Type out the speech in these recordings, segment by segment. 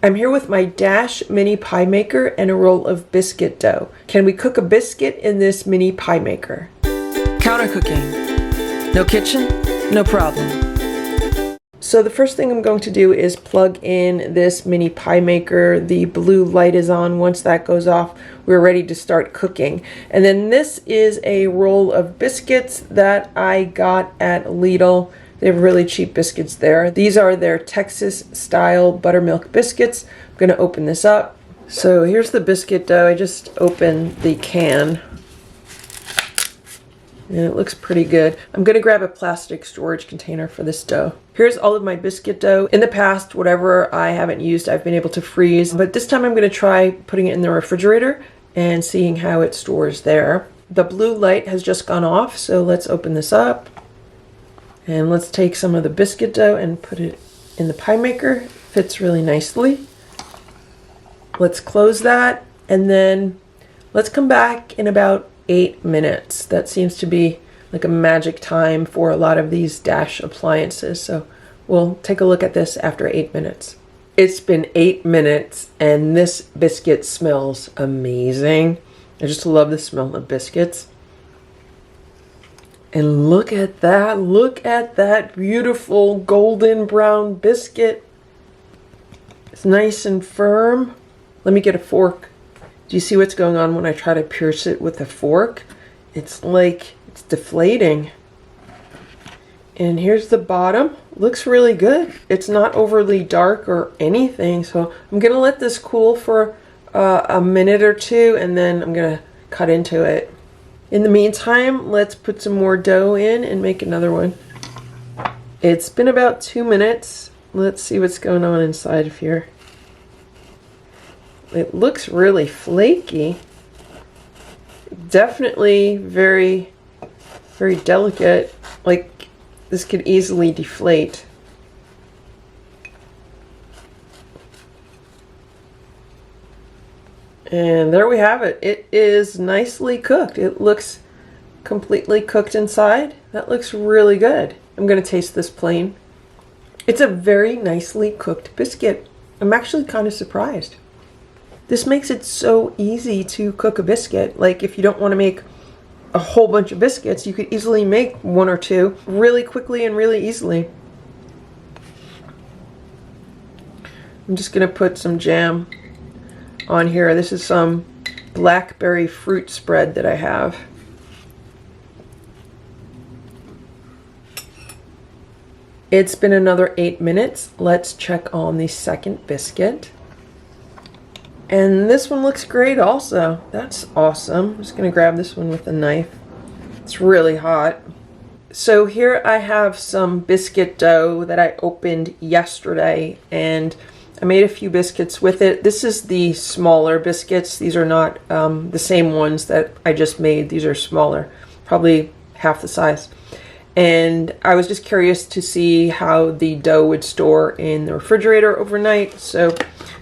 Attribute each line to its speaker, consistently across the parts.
Speaker 1: I'm here with my Dash mini pie maker and a roll of biscuit dough. Can we cook a biscuit in this mini pie maker?
Speaker 2: Counter cooking. No kitchen, no problem.
Speaker 1: So the first thing I'm going to do is plug in this mini pie maker. The blue light is on. Once that goes off, we're ready to start cooking. And then this is a roll of biscuits that I got at Lidl. They have really cheap biscuits there. These are their Texas style buttermilk biscuits. I'm gonna open this up. So here's the biscuit dough. I just opened the can. And it looks pretty good. I'm gonna grab a plastic storage container for this dough. Here's all of my biscuit dough. In the past, whatever I haven't used, I've been able to freeze. But this time I'm gonna try putting it in the refrigerator and seeing how it stores there. The blue light has just gone off, so let's open this up. And let's take some of the biscuit dough and put it in the pie maker. Fits really nicely. Let's close that, and then let's come back in about 8 minutes. That seems to be like a magic time for a lot of these Dash appliances. So we'll take a look at this after 8 minutes. It's been 8 minutes and this biscuit smells amazing. I just love the smell of biscuits. And look at that beautiful golden brown biscuit. It's nice and firm. Let me get a fork. Do you see what's going on when I try to pierce it with a fork? It's like it's deflating. And here's the bottom. Looks really good. It's not overly dark or anything. So I'm gonna let this cool for a minute or two, and then I'm gonna cut into it. In the meantime, let's put some more dough in and make another one. It's been about 2 minutes. Let's see what's going on inside of here. It looks really flaky. Definitely very, very delicate. Like this could easily deflate. And there we have it. It is nicely cooked. It looks completely cooked inside. That looks really good. I'm gonna taste this plain. It's a very nicely cooked biscuit. I'm actually kind of surprised. This makes it so easy to cook a biscuit. Like if you don't want to make a whole bunch of biscuits, you could easily make 1 or 2 really quickly and really easily. I'm just gonna put some jam on here. This is some blackberry fruit spread that I have. It's been another 8 minutes. Let's check on the second biscuit. And this one looks great also. That's awesome. I'm just gonna grab this one with a knife. It's really hot. So here I have some biscuit dough that I opened yesterday, and I made a few biscuits with it. This is the smaller biscuits. These are not the same ones that I just made. These are smaller, probably half the size. And I was just curious to see how the dough would store in the refrigerator overnight. So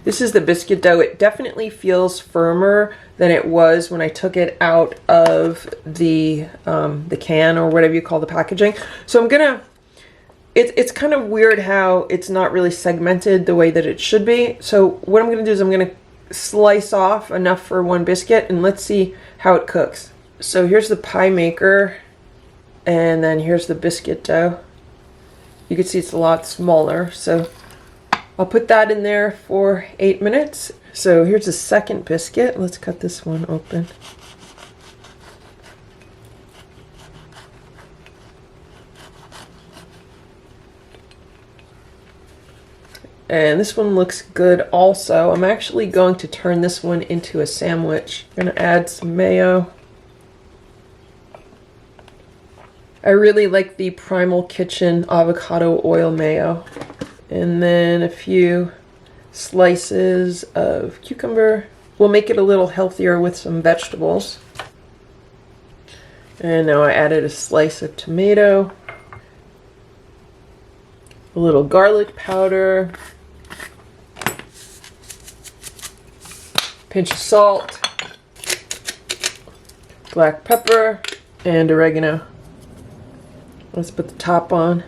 Speaker 1: this is the biscuit dough. It definitely feels firmer than it was when I took it out of the can, or whatever you call the packaging. So I'm gonna, it's kind of weird how it's not really segmented the way that it should be. So what I'm gonna do is I'm gonna slice off enough for one biscuit, and let's see how it cooks. So here's the pie maker, and then here's the biscuit dough. You can see it's a lot smaller, so I'll put that in there for 8 minutes. So here's the second biscuit. Let's cut this one open. And this one looks good also. I'm actually going to turn this one into a sandwich. I'm gonna add some mayo. I really like the Primal Kitchen avocado oil mayo. And then a few slices of cucumber. We'll make it a little healthier with some vegetables. And now I added a slice of tomato, a little garlic powder, pinch of salt, black pepper, and oregano. Let's put the top on.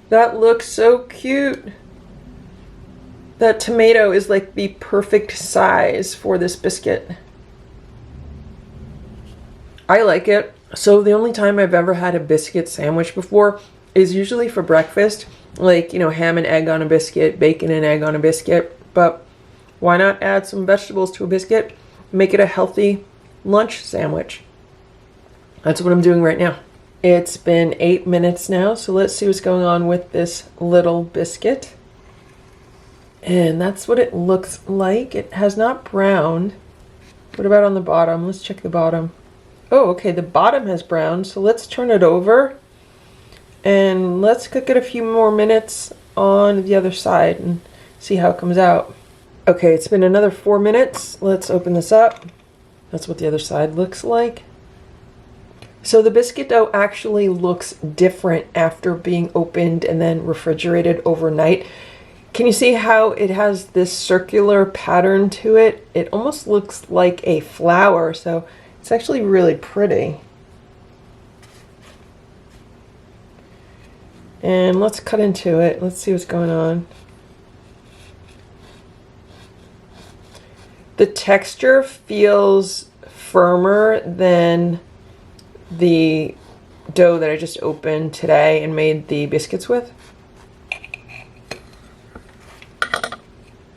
Speaker 1: That looks so cute. That tomato is like the perfect size for this biscuit. I like it. So the only time I've ever had a biscuit sandwich before is usually for breakfast. Like, you know, ham and egg on a biscuit, bacon and egg on a biscuit. But why not add some vegetables to a biscuit? Make it a healthy lunch sandwich. That's what I'm doing right now. It's been 8 minutes now, so let's see what's going on with this little biscuit. And that's what it looks like. It has not browned. What about on the bottom? Let's check the bottom. Oh, okay, the bottom has browned, so let's turn it over. And let's cook it a few more minutes on the other side and see how it comes out. Okay, it's been another 4 minutes. Let's open this up. That's what the other side looks like. So the biscuit dough actually looks different after being opened and then refrigerated overnight. Can you see how it has this circular pattern to it? It almost looks like a flower, so it's actually really pretty. And let's cut into it. Let's see what's going on. The texture feels firmer than the dough that I just opened today and made the biscuits with.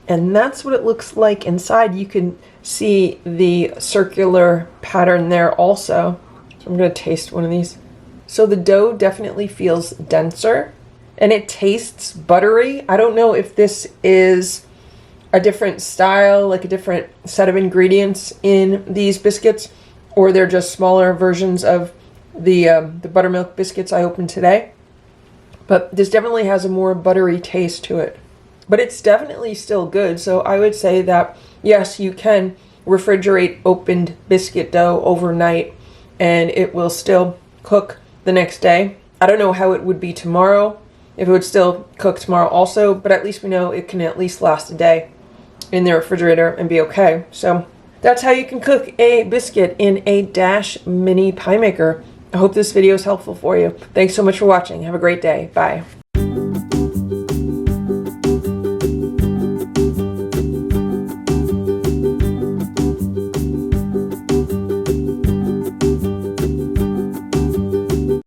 Speaker 1: And that's what it looks like inside. You can see the circular pattern there also. So I'm going to taste one of these. So the dough definitely feels denser and it tastes buttery. I don't know if this is a different style, like a different set of ingredients in these biscuits, or they're just smaller versions of the buttermilk biscuits I opened today. But this definitely has a more buttery taste to it. But it's definitely still good, so I would say that, yes, you can refrigerate opened biscuit dough overnight and it will still cook the next day. I don't know how it would be tomorrow, if it would still cook tomorrow also, but at least we know it can at least last a day in the refrigerator and be okay. So that's how you can cook a biscuit in a Dash mini pie maker. I hope this video is helpful for you. Thanks so much for watching. Have a great day. Bye.